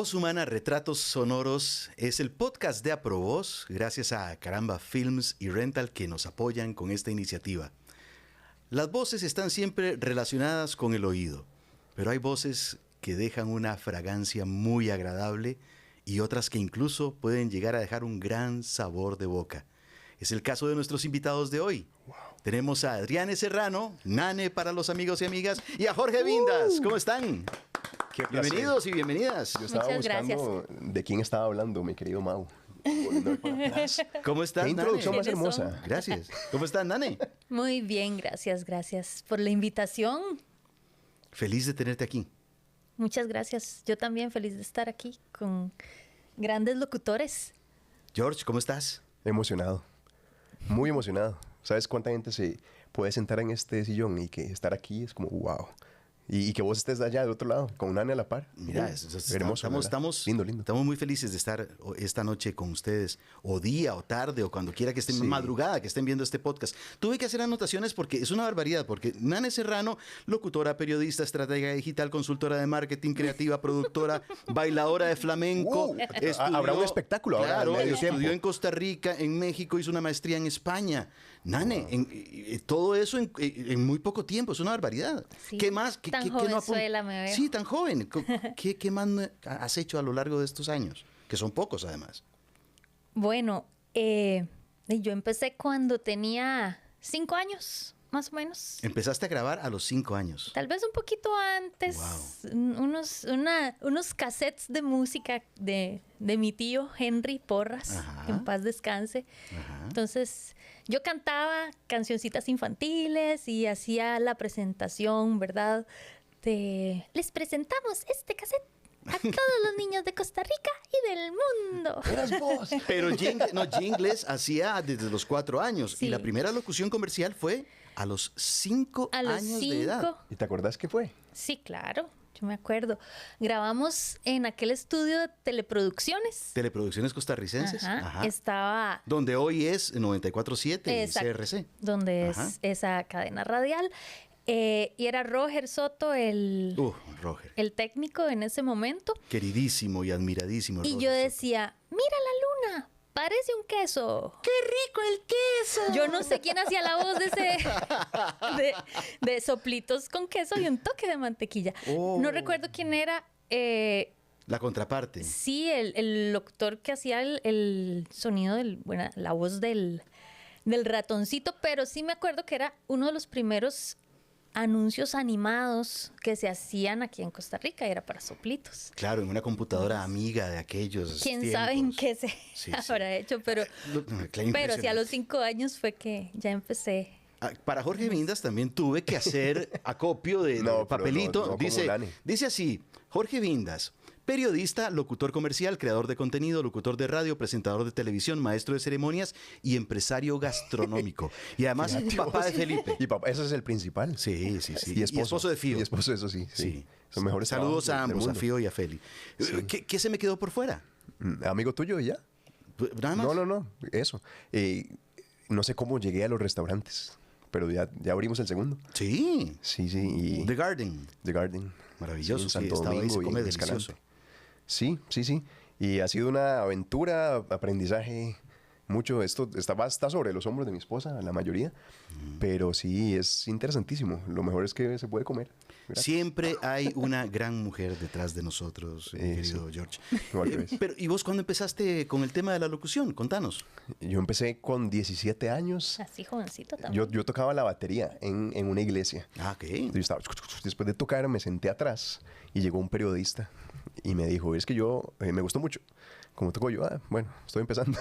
Voz Humana, Retratos Sonoros es el podcast de Aprovoz, gracias a Caramba Films y Rental que nos apoyan con esta iniciativa. Las voces están siempre relacionadas con el oído, pero hay voces que dejan una fragancia muy agradable y otras que incluso pueden llegar a dejar un gran sabor de boca. Es el caso de nuestros invitados de hoy. Wow. Tenemos a Adriane Serrano, Nane para los amigos y amigas, y a Jorge Vindas. ¿Cómo están? Bienvenidos y bienvenidas. Yo estaba buscando de quién estaba hablando, mi querido Mau. ¿Cómo estás, Qué introducción más hermosa. Gracias. ¿Cómo estás, Nane? Muy bien, gracias. Gracias por la invitación. Feliz de tenerte aquí. Muchas gracias. Yo también feliz de estar aquí con grandes locutores. George, ¿cómo estás? Emocionado. Muy emocionado. ¿Sabes cuánta gente se puede sentar en este sillón y que estar aquí es como wow? Y que vos estés allá del otro lado, con Nane a la par. Mira, hermoso. Estamos lindo, lindo. Estamos muy felices de estar esta noche con ustedes, o día, o tarde, o cuando quiera que estén, madrugada, que estén viendo este podcast. Tuve que hacer anotaciones porque es una barbaridad, porque Nane Serrano, locutora, periodista, estratega digital, consultora de marketing, creativa, productora, bailadora de flamenco. Habrá un espectáculo ahora. Claro, estudió en Costa Rica, en México, hizo una maestría en España. Nane, todo eso en muy poco tiempo, es una barbaridad. Sí, ¿Qué más? tan jovenzuela me veo. Sí, tan joven. ¿Qué más has hecho a lo largo de estos años? Que son pocos, además. Bueno, yo empecé cuando tenía 5 años, más o menos. Empezaste a grabar a los 5 años. Tal vez un poquito antes. Wow. Unos cassettes de música de mi tío Henry Porras, Ajá. que en paz descanse. Ajá. Entonces, yo cantaba cancioncitas infantiles y hacía la presentación, ¿verdad? Les presentamos este cassette a todos los niños de Costa Rica y del mundo. Eras vos. Pero jingles hacía desde los 4 años. Sí. Y la primera locución comercial fue a los 5 años de edad. ¿Y te acordás qué fue? Sí, claro. Yo me acuerdo. Grabamos en aquel estudio de teleproducciones. Teleproducciones costarricenses. Ajá. Ajá. Estaba... Donde hoy es 94.7 y CRC. Donde Ajá. es esa cadena radial. Y era Roger Soto Roger. el técnico en ese momento. Queridísimo y admiradísimo. Y Roger yo Soto. decía, mira la luna, parece un queso. ¡Qué rico el queso! Yo no sé quién hacía la voz de soplitos con queso y un toque de mantequilla. Oh. No recuerdo quién era. La contraparte. Sí, el locutor que hacía el sonido, la voz del ratoncito, pero sí me acuerdo que era uno de los primeros anuncios animados que se hacían aquí en Costa Rica, era para soplitos. Claro, en una computadora amiga de aquellos ¿Quién tiempos. sabe en qué se habrá hecho? Pero sí, a los 5 años fue que ya empecé. Para Jorge Vindas también tuve que hacer acopio de papelito. No dice así, Jorge Vindas, periodista, locutor comercial, creador de contenido, locutor de radio, presentador de televisión, maestro de ceremonias y empresario gastronómico. Y además papá de Felipe. Y papá, eso es el principal. Sí. Y esposo de Fío. Y esposo, eso sí. Son mejores. Saludos a ambos, a Fío y a Feli. Sí. ¿Qué se me quedó por fuera? Amigo tuyo y ya. ¿Nada más? No, eso. No sé cómo llegué a los restaurantes, pero ya abrimos el segundo. Sí. Sí. Y The Garden. Maravilloso. Sí, en Santo estaba ahí, Domingo se come y delicioso. Sí. Y ha sido una aventura, aprendizaje, mucho. Esto está sobre los hombros de mi esposa, la mayoría. Pero sí, es interesantísimo. Lo mejor es que se puede comer. Gracias. Siempre hay una gran mujer detrás de nosotros, querido George. Pero, ¿y vos cuándo empezaste con el tema de la locución? Contanos. Yo empecé con 17 años. Así jovencito también. Yo tocaba la batería en una iglesia. Ok. Yo estaba, después de tocar me senté atrás y llegó un periodista y me dijo, es que yo, me gustó mucho. Como tocó yo, bueno, estoy empezando.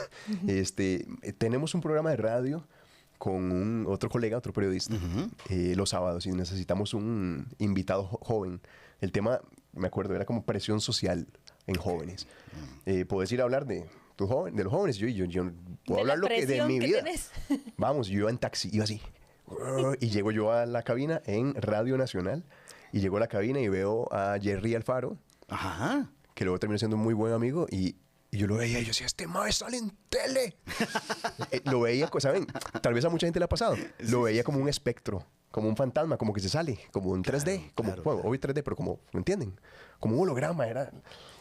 Tenemos un programa de radio con otro colega, otro periodista, los sábados y necesitamos un invitado joven. El tema, me acuerdo, era como presión social en jóvenes. ¿Puedes ir a hablar de los jóvenes? Yo puedo hablar lo que de mi vida. Vamos, yo iba en taxi, iba así. Y llego yo a la cabina en Radio Nacional y llego a la cabina y veo a Jerry Alfaro, Ajá. que luego terminó siendo un muy buen amigo y Y yo lo veía y yo decía, este mae sale en tele. Lo veía, ¿saben? Tal vez a mucha gente le ha pasado. Lo veía como un espectro, como un fantasma, como que se sale, como en 3D. Como, claro. bueno, hoy 3D, pero como, ¿me entienden? Como un holograma era.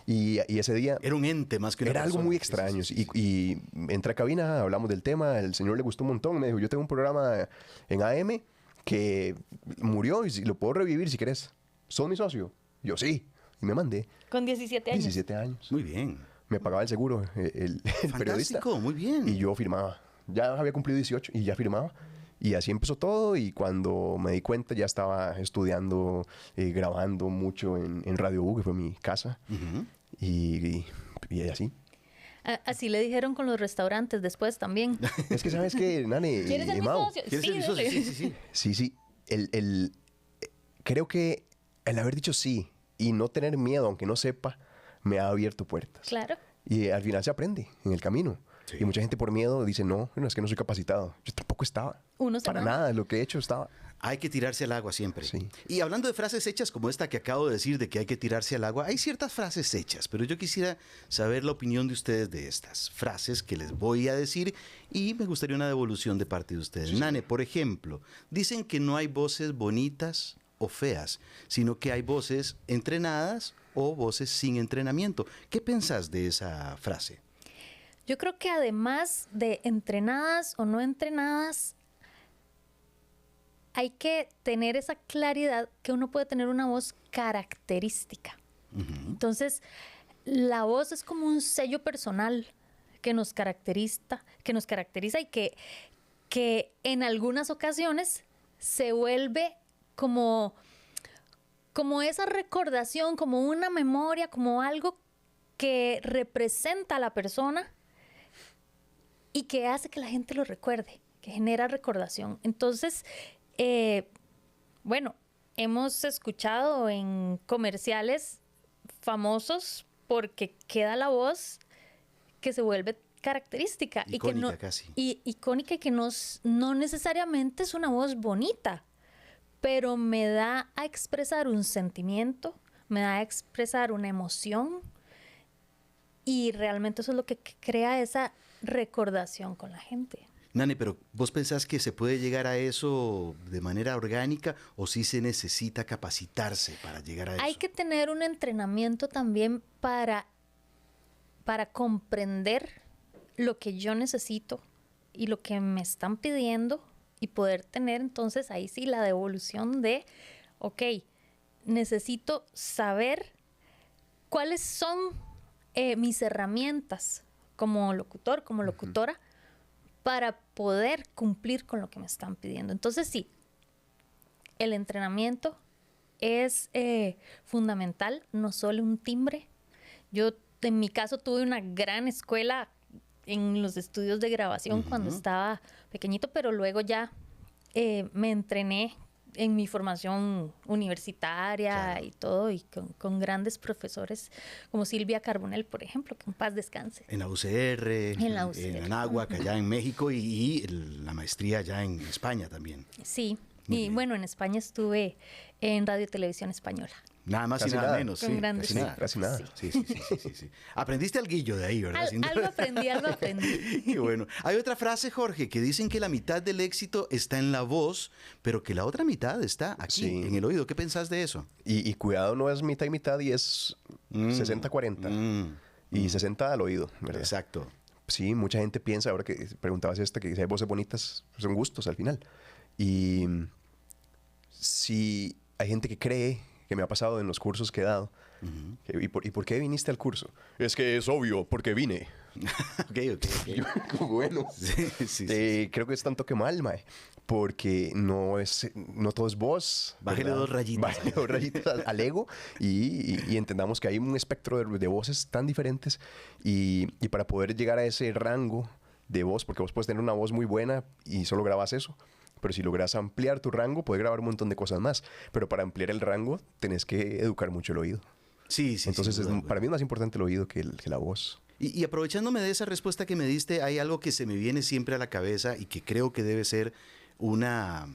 Y ese día... Era un ente más que una Era algo persona. muy Sí, extraño. sí, sí, sí. Y entré a cabina, hablamos del tema, el señor le gustó un montón. Me dijo, yo tengo un programa en AM que murió y lo puedo revivir si querés. ¿Sos mi socio? Yo, sí. Y me mandé. Con 17 años. 17 años. Muy bien. Me pagaba el seguro el periodista. Fantástico, muy bien. Y yo firmaba. Ya había cumplido 18 y ya firmaba. Y así empezó todo. Y cuando me di cuenta, ya estaba estudiando, grabando mucho en Radio U, que fue mi casa. Ujú. Y así. Así le dijeron con los restaurantes después también. Es que, ¿sabes qué, Nani? ¿Quieres ser mi Mau? socio? ¿Quieres Sí, ser mi socio? dale. Sí, sí, sí. Sí, sí. Creo que el haber dicho sí y no tener miedo, aunque no sepa, me ha abierto puertas. Claro. Y al final se aprende en el camino. Sí. Y mucha gente por miedo dice, no, es que no soy capacitado. Yo tampoco estaba. Uno se Para manda. nada, lo que he hecho estaba. Hay que tirarse al agua siempre. Sí. Y hablando de frases hechas como esta que acabo de decir de que hay que tirarse al agua, hay ciertas frases hechas, pero yo quisiera saber la opinión de ustedes de estas frases que les voy a decir y me gustaría una devolución de parte de ustedes. Nane, por ejemplo, dicen que no hay voces bonitas o feas, sino que hay voces entrenadas o voces sin entrenamiento. ¿Qué pensás de esa frase? Yo creo que además de entrenadas o no entrenadas, hay que tener esa claridad que uno puede tener una voz característica. Entonces, la voz es como un sello personal que nos caracteriza y que en algunas ocasiones se vuelve como esa recordación, como una memoria, como algo que representa a la persona y que hace que la gente lo recuerde, que genera recordación. Entonces, bueno, hemos escuchado en comerciales famosos porque queda la voz que se vuelve característica Icónica y que no, casi. icónica y que no necesariamente es una voz bonita, pero me da a expresar un sentimiento, me da a expresar una emoción y realmente eso es lo que crea esa recordación con la gente. Nane, pero ¿vos pensás que se puede llegar a eso de manera orgánica o sí se necesita capacitarse para llegar a eso? Hay que tener un entrenamiento también para comprender lo que yo necesito y lo que me están pidiendo y poder tener entonces ahí sí la devolución de, ok, necesito saber cuáles son mis herramientas como locutor, como locutora, para poder cumplir con lo que me están pidiendo. Entonces sí, el entrenamiento es fundamental, no solo un timbre. Yo en mi caso tuve una gran escuela en los estudios de grabación cuando estaba pequeñito, pero luego ya me entrené en mi formación universitaria y todo, y con grandes profesores como Silvia Carbonell, por ejemplo, que en paz descanse. En la UCR, En la UCR. en Anáhuac, allá en México y la maestría allá en España también. Sí, Muy y bien. bueno, en España estuve en Radio y Televisión Española. Nada más Casi y nada nada. menos. Con Sí, grandes casi nada. Casi nada. Sí, sí, sí, sí, sí. Aprendiste alguillo de ahí, ¿verdad? Sin duda. Algo aprendí, algo aprendí. Y bueno, hay otra frase, Jorge, que dicen que la mitad del éxito está en la voz, pero que la otra mitad está aquí, Sí. en el oído. ¿Qué pensás de eso? Y cuidado, no es mitad y mitad y es 60-40. Y 60 al oído, ¿verdad? Exacto. Sí, mucha gente piensa, ahora que preguntabas esta, que si hay voces bonitas, son gustos al final. Y si hay gente que cree, que me ha pasado en los cursos que he dado, ¿y por qué viniste al curso? Es que es obvio, porque vine. Ok. Bueno, Sí. creo que es tanto que mal, mae, porque no todo es voz. Bájele ¿verdad? 2 rayitas. Bájele 2 rayitas al ego y entendamos que hay un espectro de voces tan diferentes y para poder llegar a ese rango de voz, porque vos puedes tener una voz muy buena y solo grabas eso, pero si logras ampliar tu rango, puedes grabar un montón de cosas más, pero para ampliar el rango tenés que educar mucho el oído. Sí. Entonces, sin duda alguna. para mí es más importante el oído que la voz. Y aprovechándome de esa respuesta que me diste, hay algo que se me viene siempre a la cabeza y que creo que debe ser como una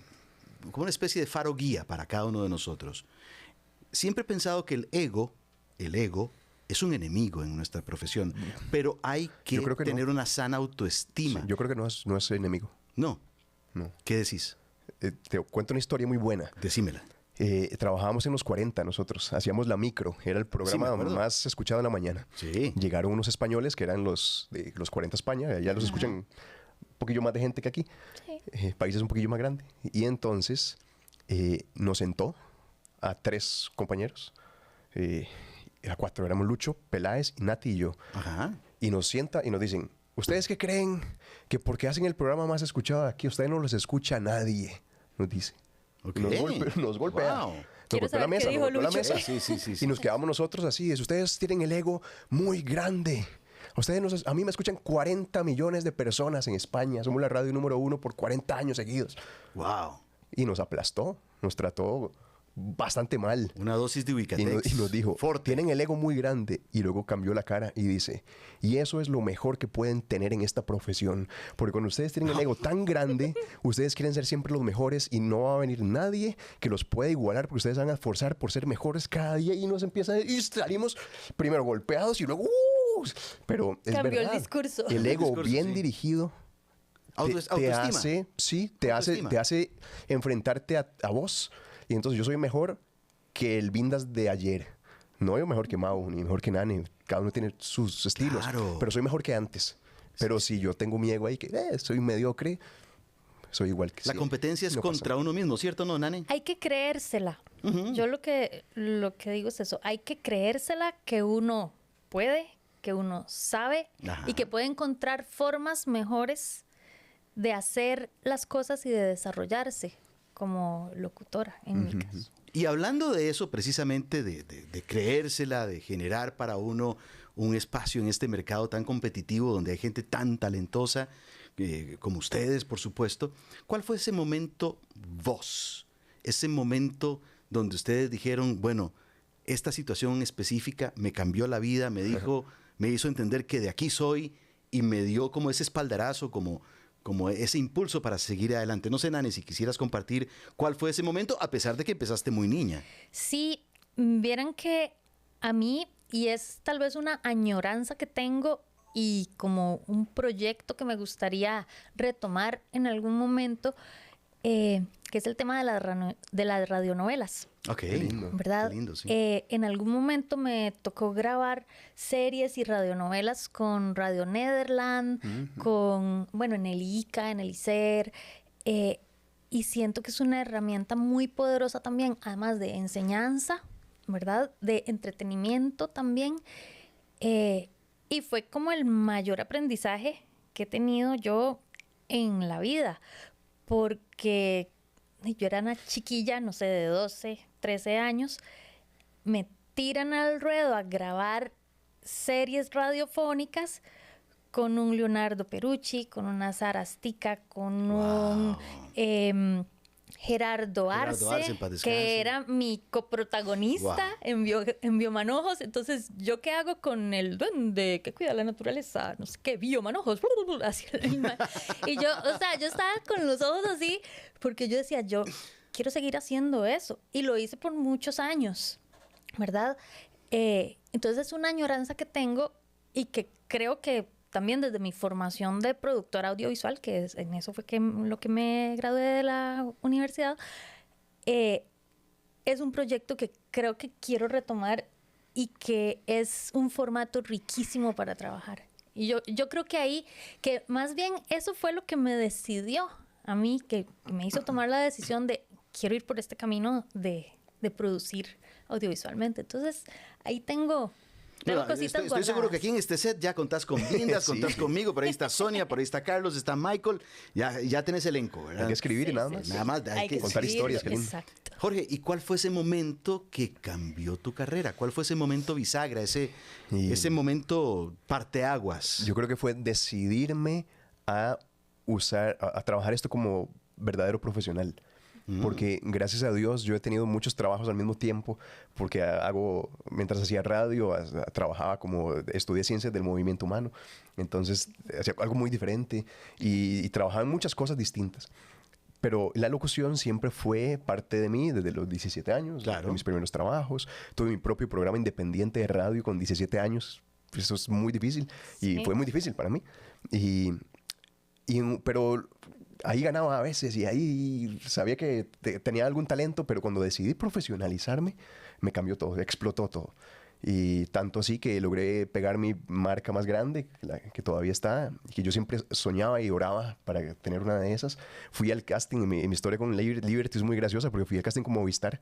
especie de faro guía para cada uno de nosotros. Siempre he pensado que el ego es un enemigo en nuestra profesión, pero hay que, tener una sana autoestima. Sí, yo creo que no es enemigo. No. No. ¿Qué decís? Te cuento una historia muy buena. Decímela. Trabajábamos en los 40 nosotros, hacíamos La Micro, era el programa más escuchado en la mañana. Sí. Llegaron unos españoles que eran los 40 España, ya los escuchan un poquillo más de gente que aquí, países un poquillo más grandes. Y entonces nos sentó a 3 compañeros, a 4, éramos Lucho, Peláez, Nati y yo. Ajá. Y nos sienta y nos dicen, ¿ustedes qué creen que porque hacen el programa más escuchado de aquí, ustedes no los escucha nadie? Nos dice. Okay. Nos golpea. Wow. Nos golpeó la mesa, Sí. Y nos quedamos nosotros así. Ustedes tienen el ego muy grande. A mí me escuchan 40 millones de personas en España. Somos la radio número 1 por 40 años seguidos. Wow. Y nos aplastó. Nos trató bastante mal. Una dosis de Ubicatex. Y nos dijo, Forte. tienen el ego muy grande. Y luego cambió la cara y dice, y eso es lo mejor que pueden tener en esta profesión. Porque cuando ustedes tienen el ego tan grande, ustedes quieren ser siempre los mejores y no va a venir nadie que los pueda igualar porque ustedes van a esforzar por ser mejores cada día y nos empieza y salimos primero golpeados y luego... Pero es cambió verdad. El discurso. El ego discurso, bien dirigido te hace enfrentarte a vos. Y entonces yo soy mejor que el Vindas de ayer. No yo mejor que Mau, ni mejor que Nane. Cada uno tiene sus estilos. Claro. Pero soy mejor que antes. Pero si yo tengo mi ego ahí que soy mediocre, soy igual que La competencia es contra uno mismo, ¿cierto, no, Nane? Hay que creérsela. Yo lo que digo es eso. Hay que creérsela que uno puede, que uno sabe y que puede encontrar formas mejores de hacer las cosas y de desarrollarse como locutora, en mi caso. Y hablando de eso, precisamente de creérsela, de generar para uno un espacio en este mercado tan competitivo, donde hay gente tan talentosa como ustedes, por supuesto, ¿cuál fue ese momento vos? Ese momento donde ustedes dijeron, bueno, esta situación específica me cambió la vida, me hizo entender que de aquí soy y me dio como ese espaldarazo, como ese impulso para seguir adelante. No sé, Nane, si quisieras compartir cuál fue ese momento, a pesar de que empezaste muy niña. Sí, vieran que a mí, y es tal vez una añoranza que tengo y como un proyecto que me gustaría retomar en algún momento, que es el tema de las radionovelas. Ok, qué lindo. ¿Verdad? Qué lindo, sí. En algún momento me tocó grabar series y radionovelas con Radio Nederland, en el ICA, en el ICER, y siento que es una herramienta muy poderosa también, además de enseñanza, ¿verdad? De entretenimiento también, y fue como el mayor aprendizaje que he tenido yo en la vida, porque yo era una chiquilla, no sé, de 12, 13 años, me tiran al ruedo a grabar series radiofónicas con un Leonardo Perucci, con una Sara Astica, con un Gerardo Arce, que era mi coprotagonista en Biomanojos. Entonces, ¿yo qué hago con el duende que cuida la naturaleza? No sé qué, Biomanojos. Y yo estaba con los ojos así, porque yo decía, yo quiero seguir haciendo eso. Y lo hice por muchos años, ¿verdad? Entonces, es una añoranza que tengo y que creo que también desde mi formación de productora audiovisual, que en eso fue lo que me gradué de la universidad, es un proyecto que creo que quiero retomar y que es un formato riquísimo para trabajar. Y yo creo que ahí, que más bien eso fue lo que me decidió a mí, que me hizo tomar la decisión de quiero ir por este camino de producir audiovisualmente. Entonces, ahí tengo cositas estoy seguro que aquí en este set ya contás con Vindas, contás conmigo, por ahí está Sonia, por ahí está Carlos, está Michael, ya tenés elenco, ¿verdad? Hay que escribir y nada más. Nada más hay que contar historias. Qué lindo. Exacto. Jorge, ¿y cuál fue ese momento que cambió tu carrera? ¿Cuál fue ese momento bisagra, ese momento parteaguas? Yo creo que fue decidirme a trabajar esto como verdadero profesional. Porque gracias a Dios yo he tenido muchos trabajos al mismo tiempo, porque mientras hacía radio, trabajaba estudié ciencias del movimiento humano, entonces hacía algo muy diferente y trabajaba en muchas cosas distintas. Pero la locución siempre fue parte de mí desde los 17 años, Claro. de mis primeros trabajos. Tuve mi propio programa independiente de radio con 17 años. Eso es muy difícil y Sí. fue muy difícil para mí. Pero ahí ganaba a veces y ahí sabía que tenía algún talento, pero cuando decidí profesionalizarme, me cambió todo, explotó todo. Y tanto así que logré pegar mi marca más grande, que todavía está, que yo siempre soñaba y oraba para tener una de esas. Fui al casting, y mi historia con Liberty es muy graciosa, porque fui al casting con Movistar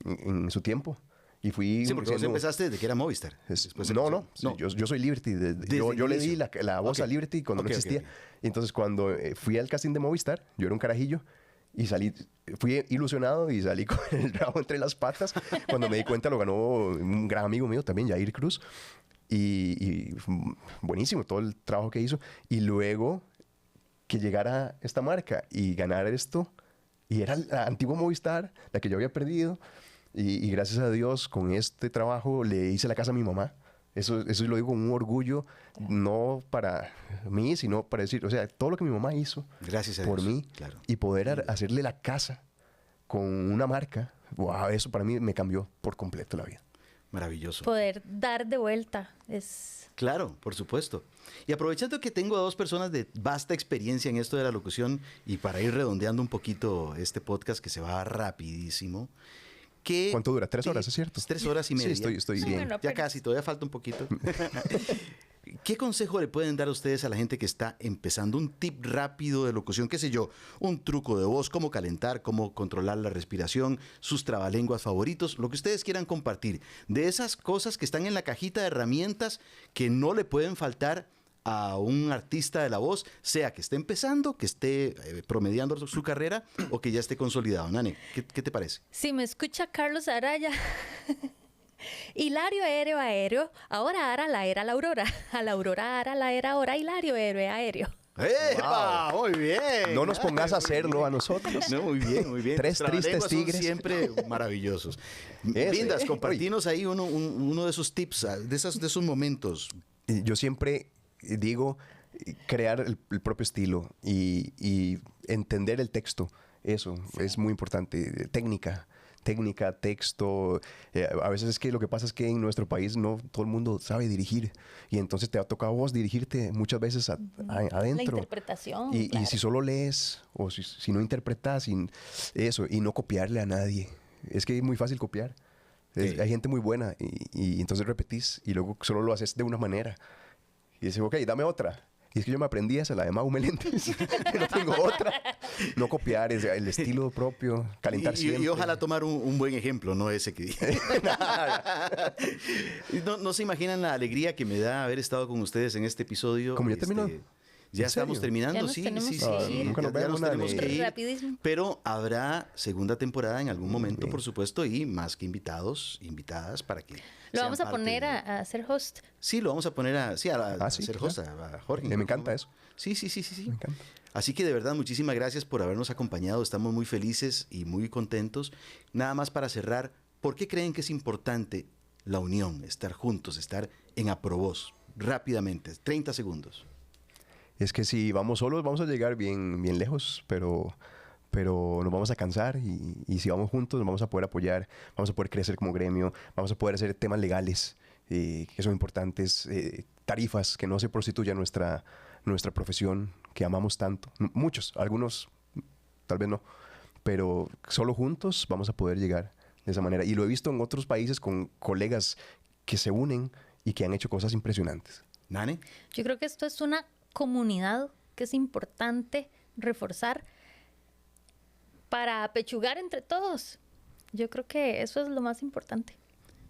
en su tiempo. Y fui... Sí, porque vos empezaste desde que era Movistar. Después No, empezó. sí, yo soy Liberty. Yo el le di inicio. la voz Ok. a Liberty cuando Ok, no ok, existía. ok. Y entonces cuando fui al casting de Movistar, yo era un carajillo y fui ilusionado y salí con el rabo entre las patas. Cuando me di cuenta lo ganó un gran amigo mío también, Jair Cruz. Y buenísimo todo el trabajo que hizo. Y luego que llegara esta marca y ganar esto, y era la antigua Movistar, la que yo había perdido. Y gracias a Dios, con este trabajo le hice la casa a mi mamá. Eso lo digo con un orgullo, no para mí, sino para decir, o sea, todo lo que mi mamá hizo Gracias a por Dios. mí Claro. y poder hacerle la casa con una marca, wow, eso para mí me cambió por completo la vida. Maravilloso. Poder dar de vuelta es... Claro, por supuesto. Y aprovechando que tengo a dos personas de vasta experiencia en esto de la locución y para ir redondeando un poquito este podcast que se va rapidísimo. ¿Cuánto dura? 3 horas, es cierto. 3 horas y media. Sí, estoy Sí, bien. bueno. Ya casi, todavía falta un poquito. ¿Qué consejo le pueden dar a ustedes a la gente que está empezando? Un tip rápido de locución, qué sé yo, un truco de voz, cómo calentar, cómo controlar la respiración, sus trabalenguas favoritos, lo que ustedes quieran compartir. De esas cosas que están en la cajita de herramientas que no le pueden faltar a un artista de la voz, sea que esté empezando, que esté promediando su carrera o que ya esté consolidado. Nane, ¿qué te parece? Si me escucha Carlos Araya, Hilario aéreo aéreo, ahora ara la era la aurora, a la aurora ara la era ahora Hilario aéreo aéreo. ¡Epa! Muy bien. No nos pongas a hacerlo a nosotros. No, muy bien, muy bien. Tres Los tristes trabalenguas son tigres. siempre maravillosos. Ese, Vindas, oye. compartinos ahí uno de esos tips, de esos momentos. Yo siempre digo crear el propio estilo y entender el texto. Eso es muy importante. Técnica, texto. A veces es que lo que pasa es que en nuestro país no todo el mundo sabe dirigir. Y entonces te va a tocar a vos dirigirte muchas veces adentro. La interpretación. Y claro. si solo lees o si no interpretas eso y no copiarle a nadie. Es que es muy fácil copiar. Sí. Hay gente muy buena y entonces repetís y luego solo lo haces de una manera. Y dices, ok, dame otra. Y es que yo me aprendí esa, la de Mau Meléndez. No tengo otra. No copiar, es el estilo propio, calentar siempre. Y ojalá tomar un buen ejemplo, no ese que dije. No se imaginan la alegría que me da haber estado con ustedes en este episodio. ¿Cómo ya terminó? Ya ¿En estamos serio? terminando, Ya nos sí, tenemos sí, que sí. ir. Nunca nos Ya vemos, nos tenemos Nani. que ir. Rapidísimo. Pero habrá segunda temporada en algún momento, Bien. por supuesto, y más que invitados, invitadas para que Lo sean vamos a parte poner de- a ser host. Sí, lo vamos a poner a sí, ser claro. host, a Jorge. Me encanta eso. Sí. Me encanta. Así que de verdad, muchísimas gracias por habernos acompañado. Estamos muy felices y muy contentos. Nada más para cerrar, ¿por qué creen que es importante la unión, estar juntos, estar en Aprovoz? Rápidamente, 30 segundos. Es que si vamos solos vamos a llegar bien lejos, pero nos vamos a cansar y si vamos juntos nos vamos a poder apoyar, vamos a poder crecer como gremio, vamos a poder hacer temas legales que son importantes, tarifas, que no se prostituya nuestra profesión que amamos tanto. Muchos, algunos tal vez no, pero solo juntos vamos a poder llegar de esa manera. Y lo he visto en otros países con colegas que se unen y que han hecho cosas impresionantes. Nane, Yo creo que esto es una comunidad que es importante reforzar para apechugar entre todos. Yo creo que eso es lo más importante.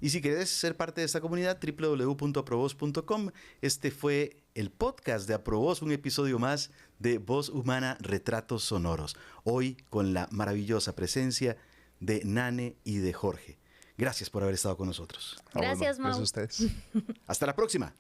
y si quieres ser parte de esta comunidad, www.aprovoz.com. Este fue el podcast de Aprovoz, un episodio más de Voz Humana Retratos Sonoros. Hoy con la maravillosa presencia de Nane y de Jorge. Gracias por haber estado con nosotros. Gracias, Mau. Gracias a ustedes. Hasta la próxima.